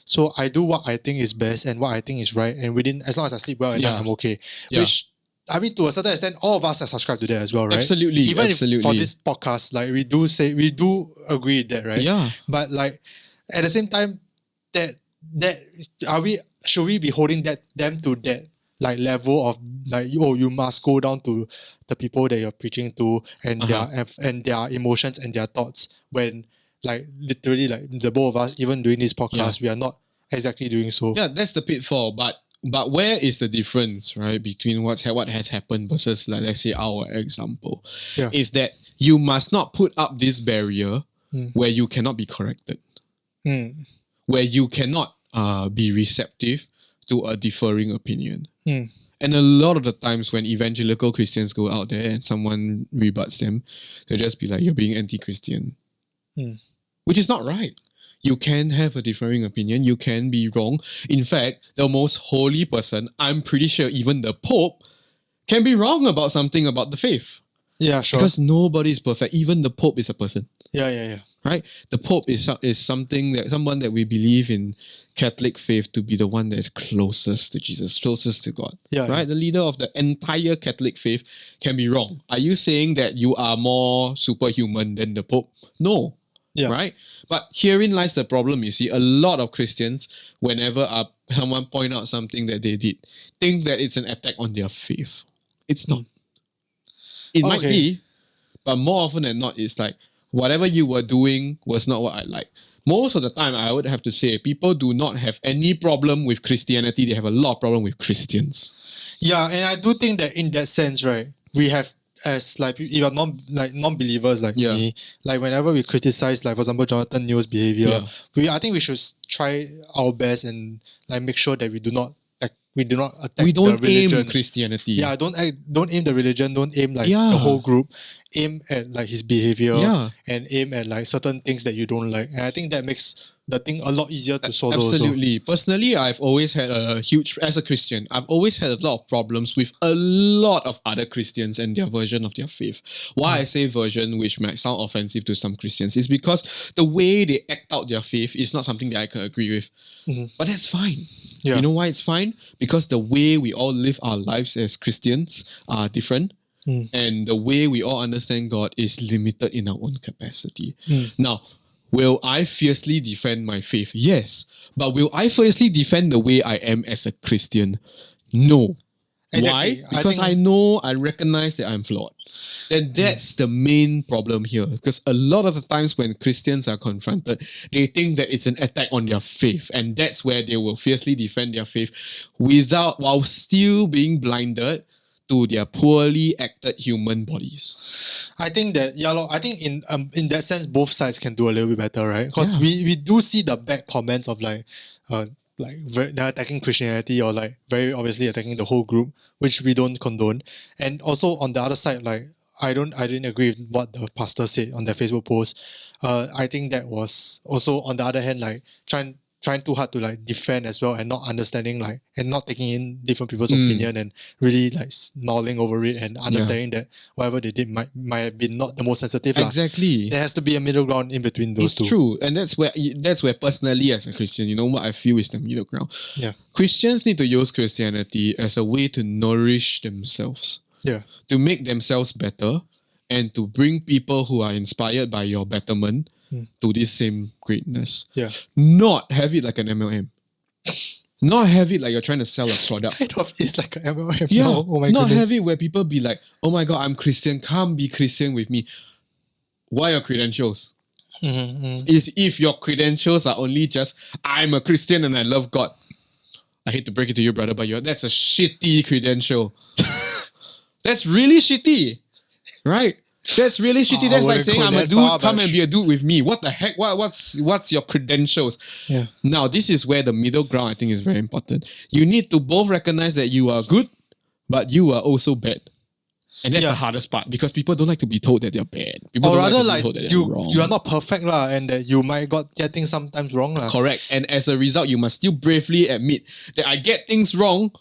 so I do what I think is best and what I think is right, and as long as I sleep well and I'm okay. Which, I mean, to a certain extent, all of us are subscribed to that as well, right? Absolutely. Even if for this podcast, we do agree with that, right? Yeah. But at the same time, should we be holding them to that level of you must go down to the people that you're preaching to and their emotions and their thoughts when literally the both of us, even doing this podcast, we are not exactly doing so. Yeah, that's the pitfall. But where is the difference, right, between what has happened versus let's say our example? Is that you must not put up this barrier where you cannot be corrected, where you cannot be receptive to a differing opinion. And a lot of the times when evangelical Christians go out there and someone rebuts them, they'll just be like, you're being anti-Christian. Which is not right. You can have a differing opinion. You can be wrong. In fact, the most holy person, I'm pretty sure even the Pope, can be wrong about something about the faith. Yeah, sure. Because nobody is perfect. Even the Pope is a person. Yeah. Right? The Pope is someone that we believe in Catholic faith to be the one that is closest to Jesus, closest to God. Yeah, right? The leader of the entire Catholic faith can be wrong. Are you saying that you are more superhuman than the Pope? No. Yeah. Right? But herein lies the problem, you see. A lot of Christians, whenever someone point out something that they did, think that it's an attack on their faith. It's not. It might be, but more often than not, it's like, whatever you were doing was not what I like. Most of the time, I would have to say, people do not have any problem with Christianity. They have a lot of problem with Christians. Yeah, and I do think that in that sense, right, we have, as like, if you're non-believers like me, like whenever we criticize, like for example, Jonathan New's behaviour, I think we should try our best and like make sure that we do not attack the religion. Aim Christianity. Yeah, don't aim the religion, don't aim like the whole group. Aim at like his behaviour and aim at like certain things that you don't like. And I think that makes the thing a lot easier to solve. Absolutely. Also. Personally, I've always had as a Christian, I've always had a lot of problems with a lot of other Christians and their version of their faith. Why I say version, which might sound offensive to some Christians, is because the way they act out their faith is not something that I can agree with. But that's fine. Yeah. You know why it's fine? Because the way we all live our lives as Christians are different. And the way we all understand God is limited in our own capacity. Now, will I fiercely defend my faith? Yes. But will I fiercely defend the way I am as a Christian? No. Exactly. Why? Because I recognize that I'm flawed. Then that's the main problem here. Because a lot of the times when Christians are confronted, they think that it's an attack on their faith. And that's where they will fiercely defend their faith while still being blinded to their poorly acted human bodies. I think that I think in that sense both sides can do a little bit better, right? Because we do see the bad comments of they're attacking Christianity or like very obviously attacking the whole group, which we don't condone. And also on the other side, like I didn't agree with what the pastor said on their Facebook post. I think that was also on the other hand like trying too hard to like defend as well and not understanding like and not taking in different people's opinion and really like mulling over it and understanding that whatever they did might have been not the most sensitive. Exactly. There has to be a middle ground in between those two. It's true. And that's where personally as a Christian, you know what I feel is the middle ground. Yeah. Christians need to use Christianity as a way to nourish themselves. Yeah. To make themselves better and to bring people who are inspired by your betterment to this same greatness. Yeah. Not have it like an MLM. Not have it like you're trying to sell a product. Kind of is like an MLM. Yeah. No, oh my not goodness. have it where people be like, oh my God, I'm Christian. Come be Christian with me. Why your credentials? Is if your credentials are only just, I'm a Christian and I love God. I hate to break it to you, brother, but that's a shitty credential. That's really shitty. Right? That's really shitty. That's like saying I'm a dude, come and be a dude with me. What the heck? What's your credentials? Yeah. Now, this is where the middle ground I think is very important. You need to both recognize that you are good, but you are also bad. And that's the hardest part because people don't like to be told that they're bad. People or don't rather like to be told that they're wrong. You are not perfect and that you might get things sometimes wrong. Correct. And as a result, you must still bravely admit that I get things wrong,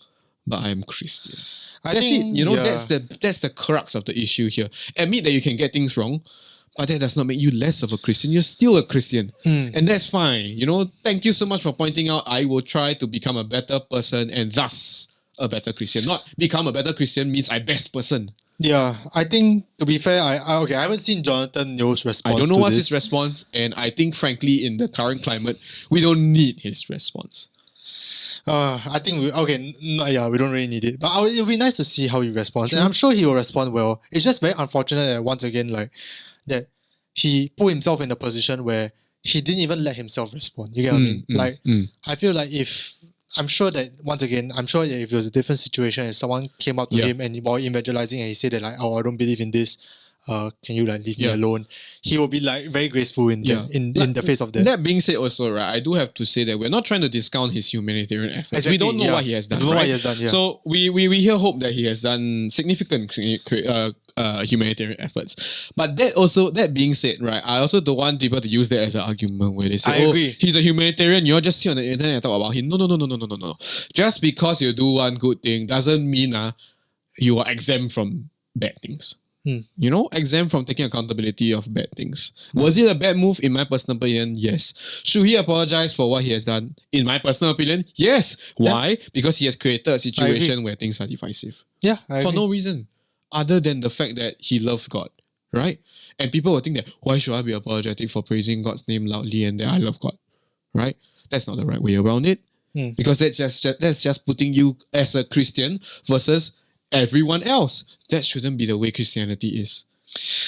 but I'm Christian. That's the crux of the issue here. Admit that you can get things wrong, but that does not make you less of a Christian. You're still a Christian. And that's fine. Thank you so much for pointing out. I will try to become a better person and thus a better Christian. Not become a better Christian means I best person. Yeah, I think to be fair, I haven't seen Jonathan Neo's response. I don't know what's his response, and I think frankly in the current climate, we don't need his response. I think we don't really need it. But it'll be nice to see how he responds. And I'm sure he will respond well. It's just very unfortunate that once again, like, that he put himself in a position where he didn't even let himself respond. You get what I mean? I feel like I'm sure that if it was a different situation and someone came up to him and while evangelizing and he said that like, oh, I don't believe in this, can you like leave me alone? He will be like very graceful in the face of that. That being said also, right, I do have to say that we're not trying to discount his humanitarian efforts. Exactly, we don't know what he has done, We don't know right? what he has done, yeah. So we here hope that he has done significant humanitarian efforts. But that being said, right, I also don't want people to use that as an argument where they say, I agree. He's a humanitarian, you'll just sit on the internet and talk about him. No. Just because you do one good thing doesn't mean you are exempt from bad things. You know, exempt from taking accountability of bad things. Was it a bad move? In my personal opinion, yes. Should he apologize for what he has done? In my personal opinion, yes. Why? Because he has created a situation where things are divisive. Yeah, for no reason other than the fact that he loves God, right? And people will think that, why should I be apologetic for praising God's name loudly and that I love God, right? That's not the right way around it. Because that's just putting you as a Christian versus everyone else. That shouldn't be the way Christianity is.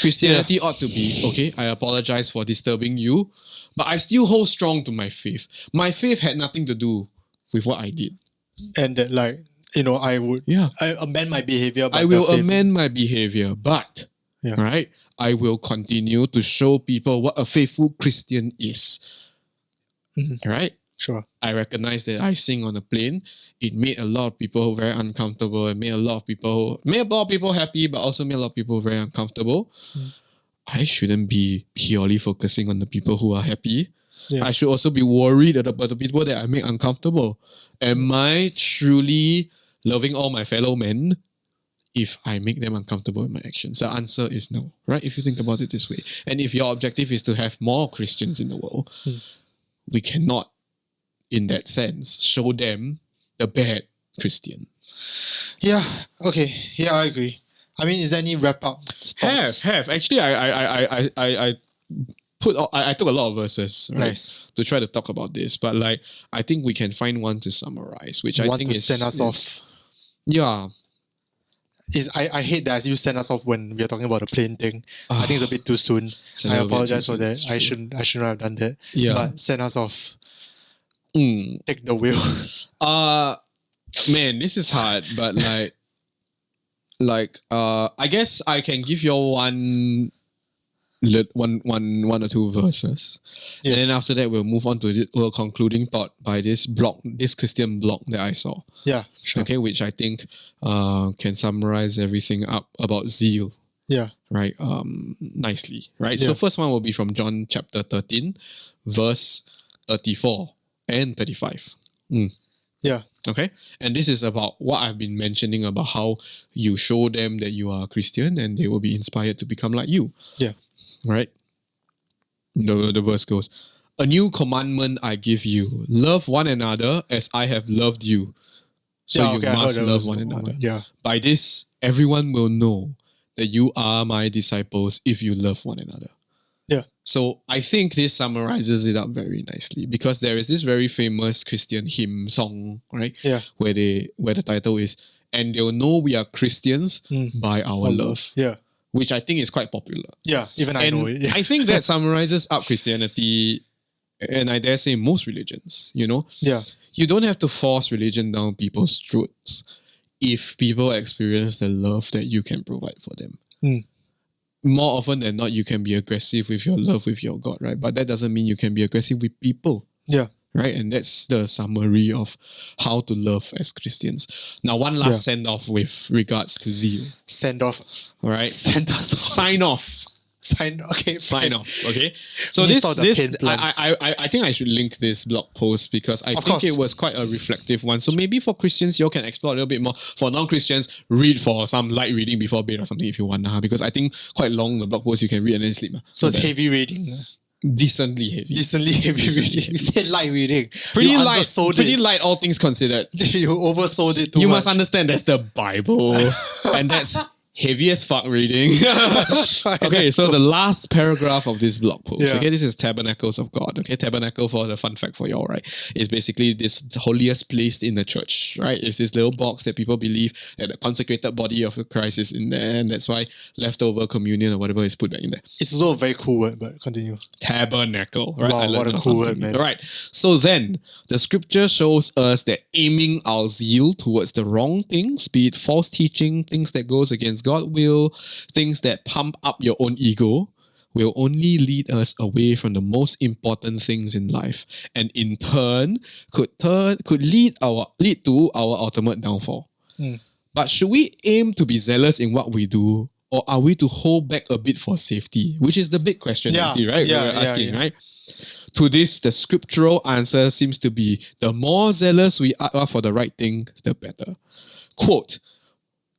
Christianity ought to be, okay, I apologize for disturbing you, but I still hold strong to my faith. My faith had nothing to do with what I did. And that, like, you know, I amend my behavior. I will amend my behavior, but, right, I will continue to show people what a faithful Christian is. Right? Sure. I recognize that I sing on a plane. It made a lot of people very uncomfortable. It made a lot of people happy, but also made a lot of people very uncomfortable. I shouldn't be purely focusing on the people who are happy. I should also be worried about the people that I make uncomfortable. Am I truly loving all my fellow men if I make them uncomfortable in my actions? The answer is no, right? If you think about it this way. And if your objective is to have more Christians in the world, we cannot, in that sense, show them the bad Christian. Yeah. Okay. Yeah, I agree. I mean, is there any wrap up? Have. Actually, I took a lot of verses, right, to try to talk about this, but like I think we can find one to summarize, which I think is send us off. Yeah. I hate that you send us off when we are talking about the plane thing. I think it's a bit too soon. I apologize for that. I shouldn't have done that. Yeah. But send us off. Take the wheel. Man, this is hard, but I guess I can give you one or two verses. And then after that we'll move on to a concluding thought by this Christian blog that I saw. Yeah, sure. Okay, which I think can summarize everything up about zeal. Yeah. Right. Nicely. Right. Yeah. So first one will be from John chapter 13, verse 34 and 35. Yeah. Okay. And this is about what I've been mentioning about how you show them that you are a Christian and they will be inspired to become like you. Yeah. Right? The verse goes, "A new commandment I give you, love one another as I have loved you. So you must love one another. Yeah. By this, everyone will know that you are my disciples if you love one another." Yeah. So I think this summarizes it up very nicely because there is this very famous Christian hymn song, right? Yeah. Where the title is, "And they'll know we are Christians by our love." Yeah. Which I think is quite popular. Yeah, even I know it. Yeah. I think that summarizes up Christianity, and I dare say most religions, you know? Yeah. You don't have to force religion down people's throats if people experience the love that you can provide for them. More often than not, you can be aggressive with your love with your God, right? But that doesn't mean you can be aggressive with people. Yeah. Right? And that's the summary of how to love as Christians. Now, one last send-off with regards to zeal. Send off. All right? Send us off. Sign off. Okay. Sign off. Okay. So I think I should link this blog post because I think it was quite a reflective one. So maybe for Christians, you can explore a little bit more. For non-Christians, read for some light reading before bed or something if you want. Because I think quite long the blog post you can read and then sleep. So it's heavy reading. Decently heavy. Decently heavy reading. You said light reading. Pretty light, all things considered. You oversold it too much. You must understand that's the Bible. And that's heavy as fuck reading. Okay, so the last paragraph of this blog post. Okay, this is Tabernacles of God. Okay, tabernacle, for the fun fact for y'all, right, is basically this holiest place in the church, right? It's this little box that people believe that the consecrated body of Christ is in there, and that's why leftover communion or whatever is put back in there. It's also a very cool word, but continue. Tabernacle, right? Wow, what a cool word, man. All right. So then, the scripture shows us that aiming our zeal towards the wrong things, be it false teaching, things that goes against against God's will, things that pump up your own ego, will only lead us away from the most important things in life, and in turn could lead to our ultimate downfall. But should we aim to be zealous in what we do, or are we to hold back a bit for safety? Which is the big question, actually, right? We're asking, right? To this, the scriptural answer seems to be, the more zealous we are for the right thing, the better. Quote,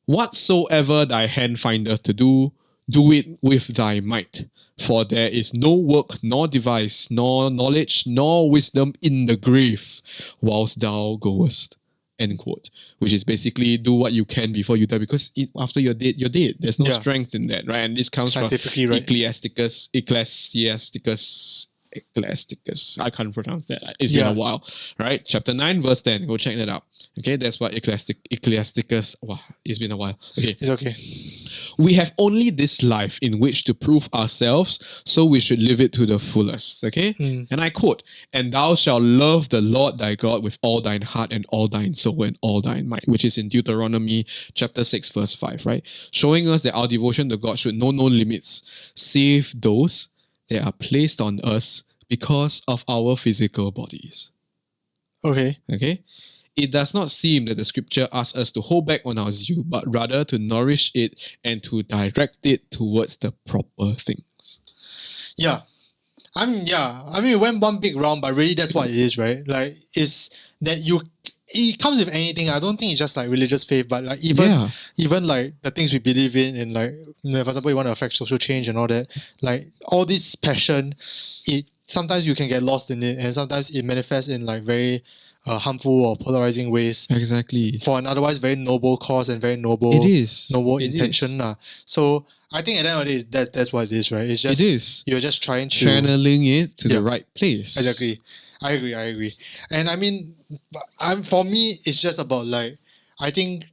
"Whatsoever thy hand findeth to do, do it with thy might. For there is no work, nor device, nor knowledge, nor wisdom in the grave, whilst thou goest." End quote. Which is basically, do what you can before you die, because after you're dead, you're dead. There's no strength in that, right? And this comes from Ecclesiasticus. I can't pronounce that. It's been a while, right? Chapter 9, verse 10. Go check that out. Okay, that's what Ecclesiasticus. Wow, it's been a while. Okay, it's okay. We have only this life in which to prove ourselves, so we should live it to the fullest. Okay, and I quote, "And thou shalt love the Lord thy God with all thine heart and all thine soul and all thine might," which is in Deuteronomy chapter 6, verse 5, right? Showing us that our devotion to God should know no limits, save those that are placed on us because of our physical bodies. Okay. It does not seem that the scripture asks us to hold back on our zeal, but rather to nourish it and to direct it towards the proper things. I mean, it went one big round, but really that's what it is, right? Like, it's that it comes with anything. I don't think it's just like religious faith, but like even like the things we believe in, and like, for example, you want to affect social change and all that, like all this passion, sometimes you can get lost in it, and sometimes it manifests in like very harmful or polarizing ways. Exactly. For an otherwise very noble cause and very noble intention. So I think at the end of the day, that's what it is, right? It's just you're just trying to channeling it to the right place. Exactly. I agree. And I mean, for me, it's just about like, I think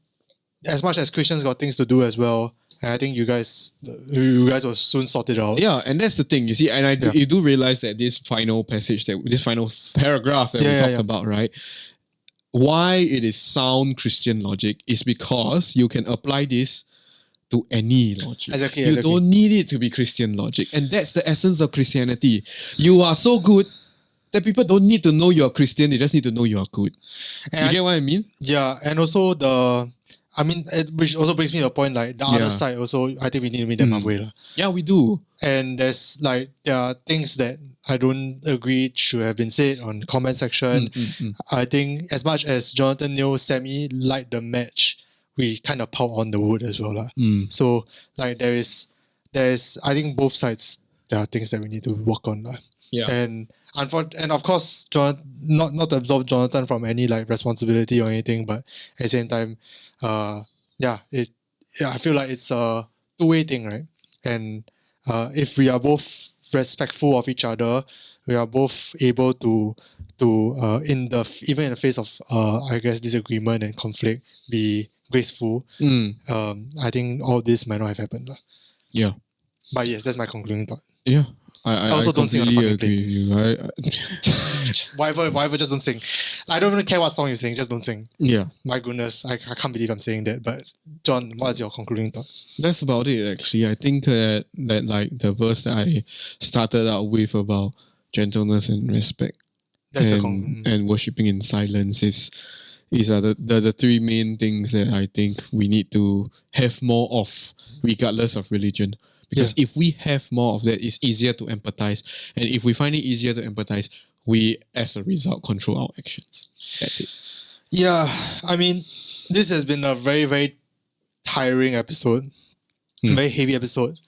as much as Christians got things to do as well, and I think you guys will soon sort it out. Yeah, and that's the thing, you see, and you do realize that this final paragraph that we talked about, right? Why it is sound Christian logic is because you can apply this to any logic. Exactly. You don't need it to be Christian logic. And that's the essence of Christianity. You are so good that people don't need to know you're Christian, they just need to know you're good. And you get what I mean? Yeah, and also which also brings me to the point, like the other side also, I think we need to meet them halfway. Yeah, we do. And there are things that I don't agree should have been said on comment section. I think as much as Jonathan Neo semi-light the match, we kind of pout on the wood as well. So like there's I think both sides, there are things that we need to work on. And of course, not to absolve Jonathan from any like responsibility or anything, but at the same time, I feel like it's a two-way thing, right? And if we are both respectful of each other, we are both able to even in the face of I guess disagreement and conflict, be graceful. I think all this might not have happened. Yeah. But yes, that's my concluding thought. Yeah. I also don't sing on the fucking agree plane. with you. Just whatever, just don't sing. I don't even care what song you sing, just don't sing. Yeah. My goodness, I can't believe I'm saying that. But John, what's your concluding thought? That's about it, actually. I think that like the verse that I started out with about gentleness and respect and worshipping in silence is the three main things that I think we need to have more of, regardless of religion. Because if we have more of that, it's easier to empathize. And if we find it easier to empathize, we, as a result, control our actions. That's it. Yeah, I mean, this has been a very, very tiring episode. Very heavy episode.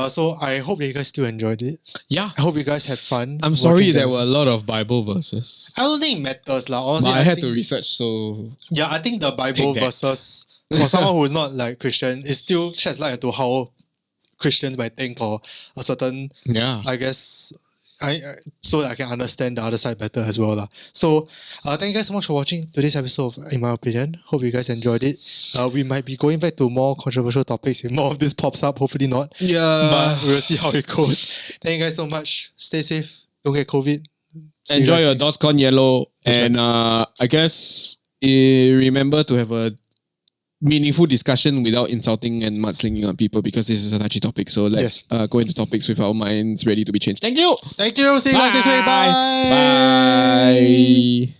So I hope that you guys still enjoyed it. Yeah. I hope you guys had fun. I'm sorry there were a lot of Bible verses. I don't think it matters. Honestly, but I had to research, so... Yeah, I think the Bible verses, for someone who is not like Christian, it still sheds light into how Christians might think, or a certain, I guess, so that I can understand the other side better as well. So, thank you guys so much for watching today's episode of In My Opinion. Hope you guys enjoyed it. We might be going back to more controversial topics if more of this pops up. Hopefully not. Yeah. But we'll see how it goes. Thank you guys so much. Stay safe. Don't get COVID. Enjoy your DOSCON yellow. And I guess remember to have a meaningful discussion without insulting and mudslinging on people because this is a touchy topic. So let's go into topics with our minds ready to be changed. Thank you. Thank you. See you guys next week. Bye. Bye.